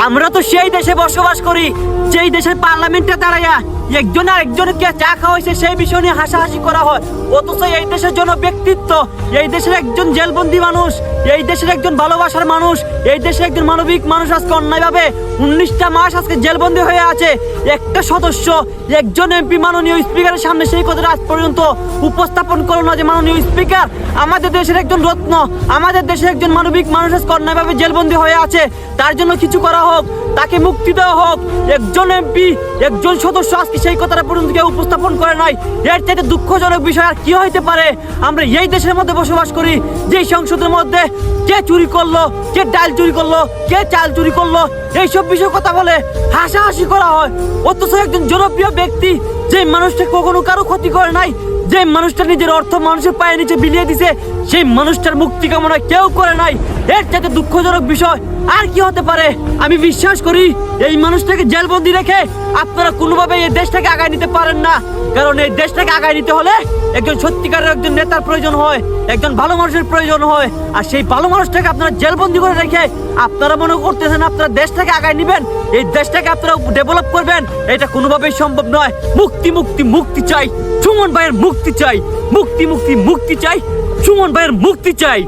আমরা তো সেই দেশে বসবাস করি যেই দেশের পার্লামেন্টে দাঁড়াইয়া একজন আর একজনকে চা খাওয়াইছে সেই বিষয় নিয়ে হাসাহাসি করা হয়। অথচ এই দেশের জন্য ব্যক্তিত্ব, এই দেশের একজন জেলবন্দি মানুষ, এই দেশের একজন ভালোবাসার মানুষ, এই দেশের একজন মানবিক মানুষ আজকে অন্যায়ভাবে 19টা মাস আজকে জেলবন্দি হয়ে আছে। একটা সদস্য, একজন এমপি মাননীয় স্পিকারের সামনে সেই কথাটা আজ পর্যন্ত উপস্থাপন করলো না যে মাননীয় স্পিকার, আমাদের দেশের একজন রত্ন, আমাদের দেশের একজন মানবিক মানুষ আজকে অন্যায়ভাবে জেলবন্দি হয়ে আছে, তার জন্য কিছু করা হোক, তাকে মুক্তি দেওয়া হোক। একজন এমপি, একজন সদস্য আজকে সেই কথাটা পর্যন্ত কেউ উপস্থাপন করে নাই। এর চাইতে দুঃখজনক বিষয় আর কি হইতে পারে? আমরা এই দেশের মধ্যে বসবাস করি যেই সংসদের মধ্যে কে চুরি করলো, কে ডাল চুরি করলো, কে চাল চুরি করলো, এইসব বিষয়ে কথা বলে হাসাহাসি করা হয়। অথচ একজন জনপ্রিয় ব্যক্তি, যে মানুষটা কখনো কারো ক্ষতি করে নাই, যে মানুষটা নিজের অর্থ মানুষের পায়ের নিচে বিলিয়ে দিছে, সেই মানুষটার মুক্তি কামনা কেউ করে নাই। এর চাইতে দুঃখজনক বিষয় আর কি হতে পারে? আমি বিশ্বাস করি এই মানুষটাকে জেলবন্দি রেখে আপনারা কোনোভাবে এই দেশটাকে আগায় নিতে পারেন না। কারণ এই দেশটাকে আগায় নিতে হলে একজন সত্যিকারের একজন নেতার প্রয়োজন হয়, একজন ভালো মানুষের প্রয়োজন হয়। আর সেই ভালো মানুষটাকে আপনারা জেলবন্দি করে রেখে আপনারা মনে করতেছেন আপনারা দেশটাকে আগায় নিবেন, এই দেশটাকে আপনারা ডেভেলপ করবেন, এটা কোনোভাবেই সম্ভব নয়। মুক্তি মুক্তি মুক্তি চাই, সুমন ভাইয়ের মুক্তি চাই, মুক্তি মুক্তি মুক্তি চাই, সুমন ভাইয়ের মুক্তি চাই।